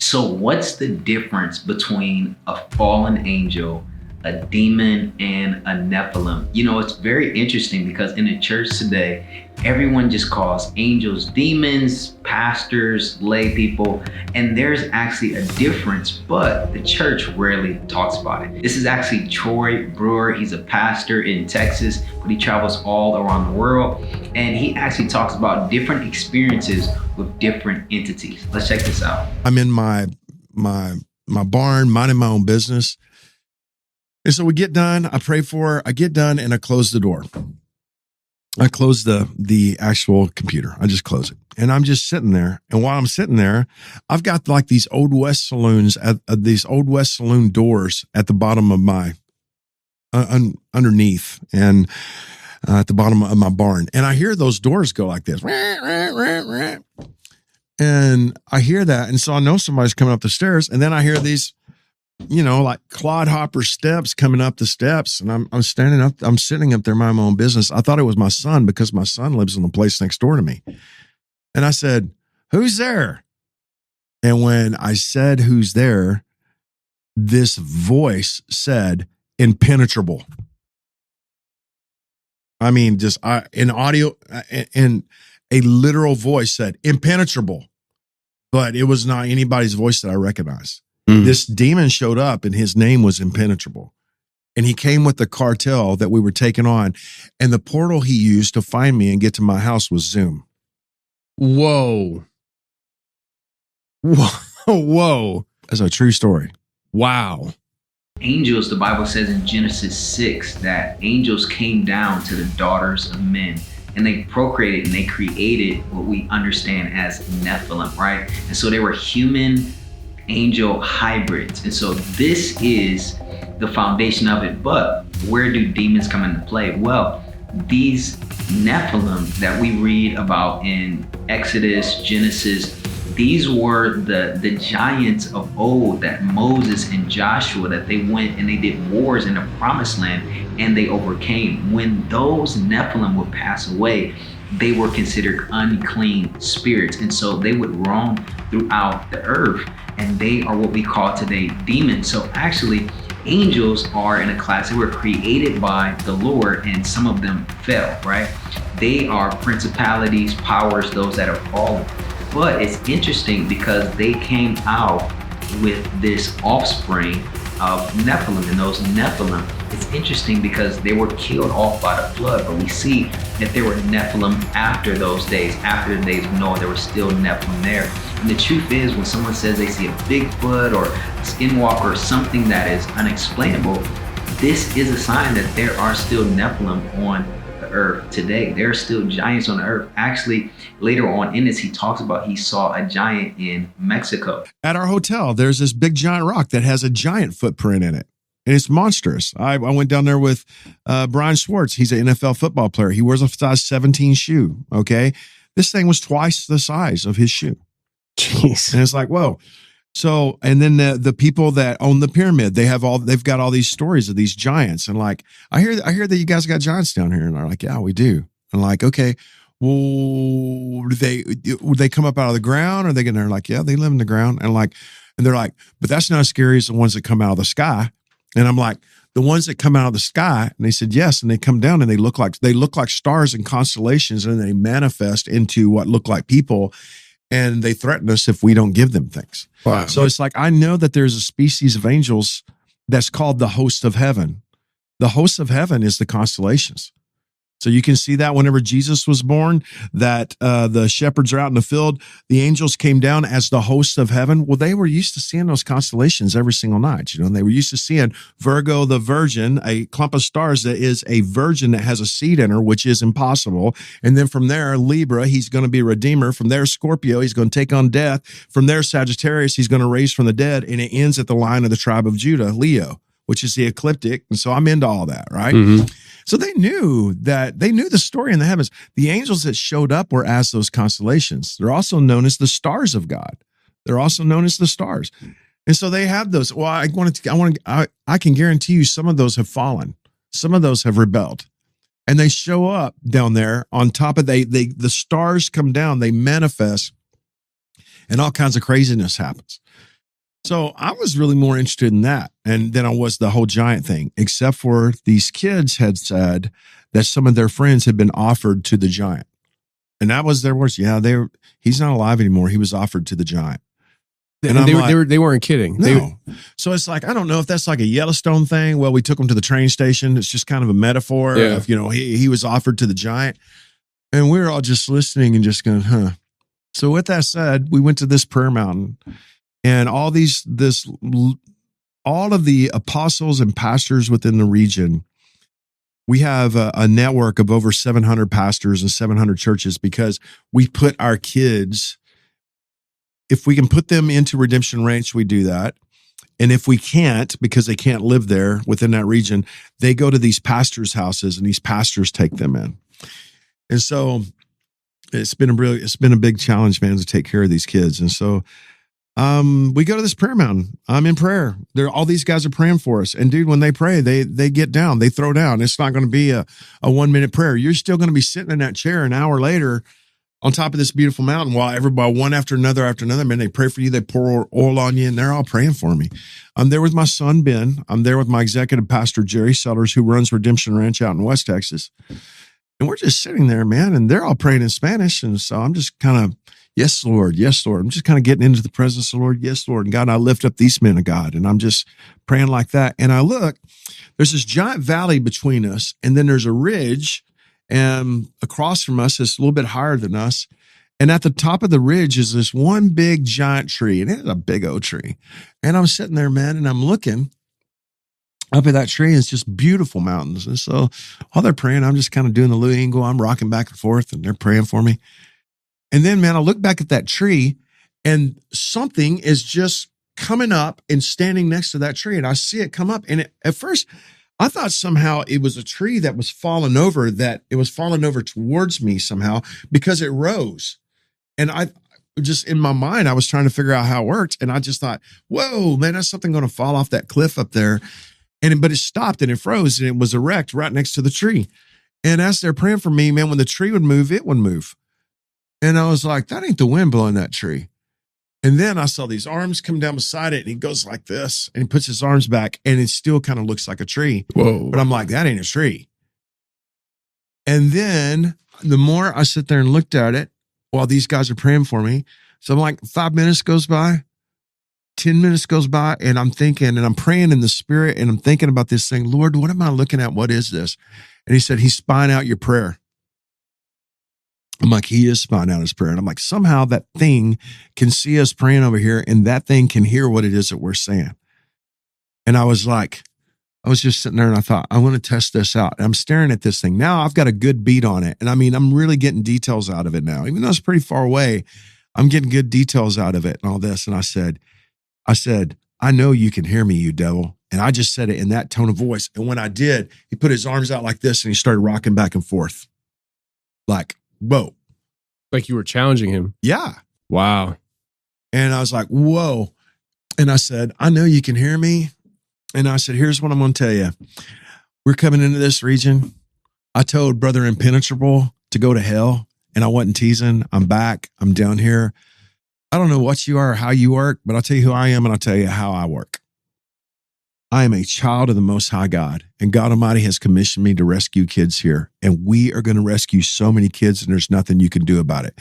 So what's the difference between a fallen angel, a demon, and a Nephilim? You know, it's very interesting because in the church today, everyone just calls angels demons, pastors, lay people, and there's actually a difference, but the church rarely talks about it. This is actually Troy Brewer. He's a pastor in Texas, but he travels all around the world, and he actually talks about different experiences with different entities. Let's check this out. I'm in my barn, minding my own business. And so we get done, I pray for her, I get done, and I close the door. I close the actual computer. I just close it. And I'm just sitting there. And while I'm sitting there, I've got like these Old West saloons, these Old West saloon doors at the bottom of my, underneath and at the bottom of my barn. And I hear those doors go like this. And I hear that. And so I know somebody's coming up the stairs. And then I hear these, you know, like clodhopper steps coming up the steps. And I'm standing up, I'm sitting up there minding my own business. I thought it was my son because my son lives in the place next door to me. And I said, "Who's there?" And when I said, "Who's there?" this voice said, "Impenetrable." I mean, just in audio, and a literal voice said, "Impenetrable." But it was not anybody's voice that I recognized. This demon showed up and his name was Impenetrable. And he came with the cartel that we were taking on. And the portal he used to find me and get to my house was Zoom. Whoa. Whoa. That's a true story. Wow. Angels, the Bible says in Genesis 6 that angels came down to the daughters of men and they procreated and they created what we understand as Nephilim, right? And so they were human angel hybrids. And so this is the foundation of it. But where do demons come into play? Well, these Nephilim that we read about in Exodus, Genesis, these were the giants of old that Moses and Joshua, that they went and they did wars in the promised land and they overcame. When those Nephilim would pass away, they were considered unclean spirits. And so they would roam throughout the earth. And they are what we call today demons. So actually, angels are in a class. They were created by the Lord and some of them fell, right? They are principalities, powers, those that are fallen. But it's interesting because they came out with this offspring of Nephilim. And those Nephilim, it's interesting because they were killed off by the flood, but we see that there were Nephilim after those days. After the days of Noah, there were still Nephilim there. And the truth is, when someone says they see a Bigfoot or a skinwalker or something that is unexplainable, this is a sign that there are still Nephilim on the earth today. There are still giants on the earth. Actually, later on in this, he talks about he saw a giant in Mexico. At our hotel, there's this big giant rock that has a giant footprint in it. And it's monstrous. I went down there with Brian Schwartz. He's an NFL football player. He wears a size 17 shoe, okay? This thing was twice the size of his shoe. Jeez. And it's like, whoa. So, and then the people that own the pyramid, they've got all these stories of these giants. And like, I hear that you guys got giants down here. And they're like, yeah, we do. And like, okay, well, would they come up out of the ground? Or they're like, yeah, they live in the ground. And they're like, but that's not as scary as the ones that come out of the sky. And I'm like, the ones that come out of the sky, and they said yes, and they come down and they look like stars and constellations, and they manifest into what look like people, and they threaten us if we don't give them things. Wow. So it's like, I know that there's a species of angels that's called the host of heaven. The host of heaven is the constellations. So you can see that whenever Jesus was born, that the shepherds are out in the field, the angels came down as the hosts of heaven. Well, they were used to seeing those constellations every single night, and they were used to seeing Virgo, the virgin, a clump of stars that is a virgin that has a seed in her, which is impossible. And then from there, Libra, he's going to be a redeemer. From there, Scorpio, he's going to take on death. From there, Sagittarius, he's going to raise from the dead. And it ends at the line of the tribe of Judah, Leo, which is the ecliptic. And so I'm into all that, right? Mm-hmm. So they knew the story in the heavens. The angels that showed up were as those constellations. They're also known as the stars of God. They're also known as the stars. And so they have those. Well, I can guarantee you some of those have fallen. Some of those have rebelled. And they show up down there on top of the stars come down, they manifest, and all kinds of craziness happens. So I was really more interested in that and than I was the whole giant thing, except for these kids had said that some of their friends had been offered to the giant. And that was their words. Yeah, he's not alive anymore. He was offered to the giant. And they weren't kidding. No. So it's like, I don't know if that's like a Yellowstone thing. Well, we took him to the train station. It's just kind of a metaphor of, he was offered to the giant. And we were all just listening and just going, huh. So with that said, we went to this prayer mountain, and all of the apostles and pastors within the region, we have a network of over 700 pastors and 700 churches, because we put our kids, if we can put them into Redemption Ranch, we do that. And if we can't, because they can't live there within that region, they go to these pastors' houses, and these pastors take them in. And so it's been a big challenge, man, to take care of these kids. And so we go to this prayer mountain. I'm in prayer. All these guys are praying for us. And dude, when they pray, they get down, they throw down. It's not going to be a 1 minute prayer. You're still going to be sitting in that chair an hour later on top of this beautiful mountain while everybody, one after another, man, they pray for you. They pour oil on you, and they're all praying for me. I'm there with my son, Ben. I'm there with my executive pastor, Jerry Sellers, who runs Redemption Ranch out in West Texas. And we're just sitting there, man, and they're all praying in Spanish. And so I'm just kind of, yes, Lord. Yes, Lord. I'm just kind of getting into the presence of the Lord. Yes, Lord. And God, I lift up these men of God. And I'm just praying like that. And I look, there's this giant valley between us. And then there's a ridge, and across from us is a little bit higher than us. And at the top of the ridge is this one big giant tree. And it's a big old tree. And I'm sitting there, man, and I'm looking up at that tree. It's just beautiful mountains. And so while they're praying, I'm just kind of doing the Louis Engle. I'm rocking back and forth, and they're praying for me. And then, man, I look back at that tree, and something is just coming up and standing next to that tree. And I see it come up. And at first, I thought somehow it was a tree that was falling over, towards me somehow, because it rose. And I just, in my mind, I was trying to figure out how it worked. And I just thought, whoa, man, that's something going to fall off that cliff up there. But it stopped, and it froze, and it was erect right next to the tree. And as they're praying for me, man, when the tree would move, it would move. And I was like, that ain't the wind blowing that tree. And then I saw these arms come down beside it, and he goes like this, and he puts his arms back, and it still kind of looks like a tree. Whoa. But I'm like, that ain't a tree. And then the more I sit there and looked at it while these guys are praying for me, so I'm like, 5 minutes goes by, 10 minutes goes by, and I'm thinking, and I'm praying in the spirit, and I'm thinking about this thing. Lord, what am I looking at? What is this? And he said, he's spying out your prayer. I'm like, he is spying out his prayer. And I'm like, somehow that thing can see us praying over here, and that thing can hear what it is that we're saying. And I was just sitting there, and I thought, I want to test this out. And I'm staring at this thing. Now I've got a good beat on it. And I mean, I'm really getting details out of it now. Even though it's pretty far away, I'm getting good details out of it and all this. And I said, I know you can hear me, you devil. And I just said it in that tone of voice. And when I did, he put his arms out like this, and he started rocking back and forth. Like, whoa. Like you were challenging him. Yeah. Wow. And I was like, whoa. And I said, I know you can hear me. And I said, here's what I'm going to tell you. We're coming into this region. I told Brother Impenetrable to go to hell, and I wasn't teasing. I'm back. I'm down here. I don't know what you are or how you work, but I'll tell you who I am, and I'll tell you how I work. I am a child of the Most High God, and God Almighty has commissioned me to rescue kids here. And we are going to rescue so many kids, and there's nothing you can do about it.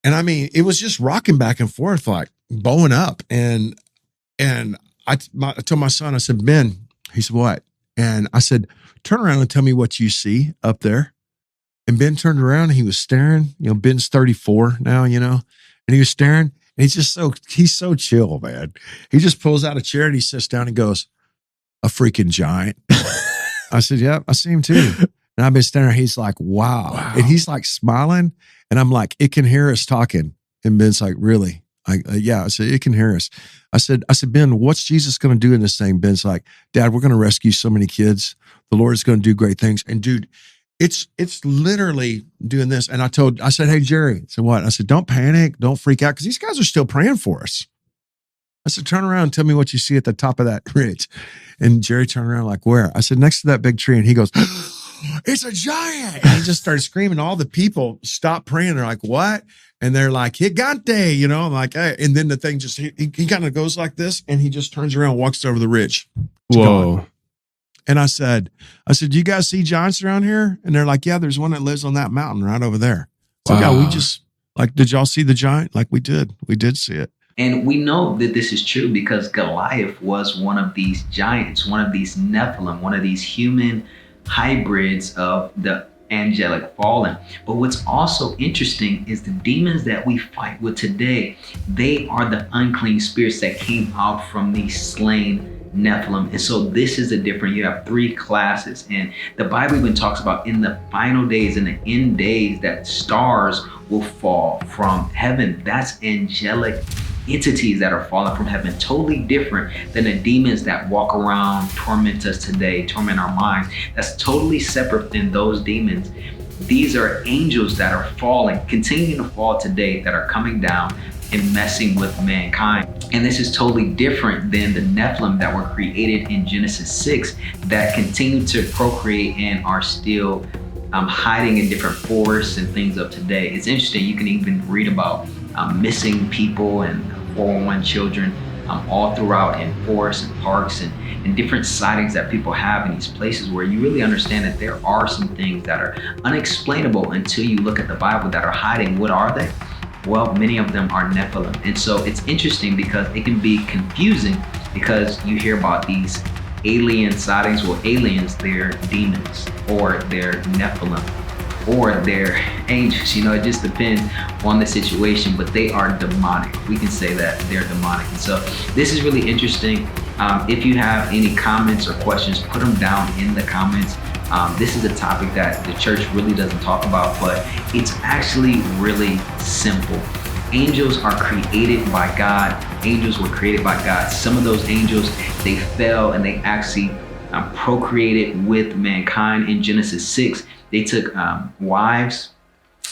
And I mean, it was just rocking back and forth, like bowing up. And I told my son, I said, Ben, he said, what? And I said, turn around and tell me what you see up there. And Ben turned around, and he was staring. Ben's 34 now, and he was staring. And he's so chill, man. He just pulls out a chair, and he sits down and goes, a freaking giant. I said, yep, I see him too. And I've been staring. He's like, wow. And he's like smiling. And I'm like, it can hear us talking. And Ben's like, really? Yeah. I said, it can hear us. I said, Ben, what's Jesus going to do in this thing? Ben's like, Dad, we're going to rescue so many kids. The Lord is going to do great things. And dude, it's literally doing this. And I said, hey, Jerry. I said, what? I said, don't panic. Don't freak out. Because these guys are still praying for us. I said, turn around and tell me what you see at the top of that ridge. And Jerry turned around like, where? I said, next to that big tree. And he goes, it's a giant. And he just started screaming. All the people stopped praying. They're like, what? And they're like, Gigante, you know, I'm like, hey. And then the thing just, he kind of goes like this and he just turns around and walks over the ridge. It's Whoa. gone. And I said, do you guys see giants around here? And they're like, yeah, there's one that lives on that mountain right over there. So Wow. yeah, we just did y'all see the giant? Like we did see it. And we know that this is true because Goliath was one of these giants, one of these Nephilim, one of these human hybrids of the angelic fallen. But what's also interesting is the demons that we fight with today, they are the unclean spirits that came out from these slain Nephilim. And so this is a different, you have 3 classes. And the Bible even talks about in the final days, in the end days, that stars will fall from heaven. That's angelic entities that are falling from heaven, totally different than the demons that walk around, torment us today, torment our minds. That's totally separate than those demons. These are angels that are falling, continuing to fall today, that are coming down and messing with mankind. And this is totally different than the Nephilim that were created in Genesis 6 that continue to procreate and are still hiding in different forests and things of today. It's interesting, you can even read about missing people and 411 children all throughout in forests and parks and different sightings that people have in these places, where you really understand that there are some things that are unexplainable until you look at the Bible that are hiding. What are they? Well, many of them are Nephilim. And so it's interesting because it can be confusing because you hear about these alien sightings. Well, aliens, they're demons, or they're Nephilim, or they're angels. You know, it just depends on the situation, but they are demonic. We can say that they're demonic. And so this is really interesting. If you have any comments or questions, put them down in the comments. This is a topic that the church really doesn't talk about, but it's actually really simple. Angels are created by God. Angels were created by God. Some of those angels, they fell and they actually procreated with mankind in Genesis 6. They took wives,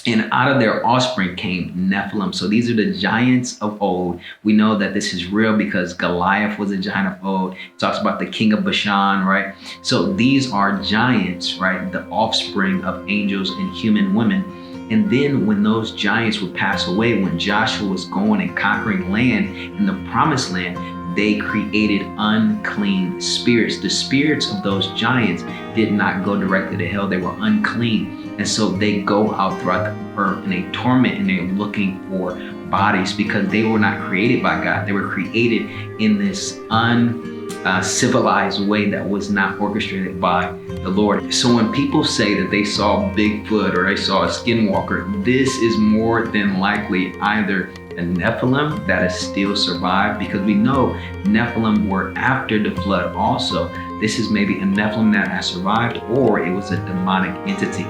and out of their offspring came Nephilim. So these are the giants of old. We know that this is real because Goliath was a giant of old. It talks about the king of Bashan, right? So these are giants, right? The offspring of angels and human women. And then when those giants would pass away, when Joshua was going and conquering land in the promised land, they created unclean spirits. The spirits of those giants did not go directly to hell. They were unclean. And so they go out throughout the earth and they torment and they're looking for bodies because they were not created by God. They were created in this uncivilized way that was not orchestrated by the Lord. So when people say that they saw Bigfoot or they saw a skinwalker, this is more than likely either a Nephilim that has still survived, because we know Nephilim were after the flood also. This is maybe a Nephilim that has survived, or it was a demonic entity.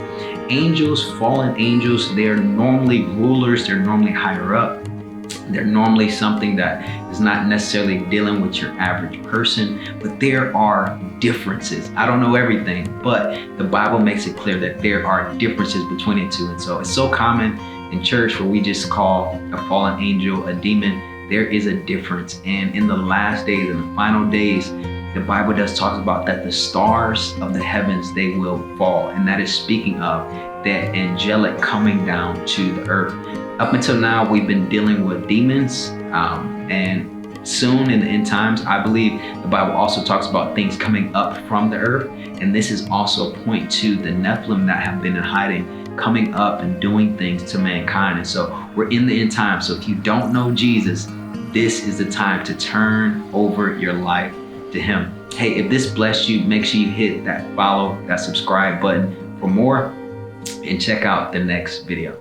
Angels, fallen angels, they're normally rulers, they're normally higher up. They're normally something that is not necessarily dealing with your average person, but there are differences. I don't know everything, but the Bible makes it clear that there are differences between the two. And so it's so common in church where we just call a fallen angel a demon. There is a difference. And in the last days, in the final days, the Bible does talk about that the stars of the heavens, they will fall. And that is speaking of that angelic coming down to the earth. Up until now, we've been dealing with demons, and soon in the end times, I believe the Bible also talks about things coming up from the earth. And this is also a point to the Nephilim that have been in hiding, coming up and doing things to mankind. And so we're in the end times. So if you don't know Jesus, this is the time to turn over your life to him. Hey, if this blessed you, make sure you hit that follow, that subscribe button for more, and check out the next video.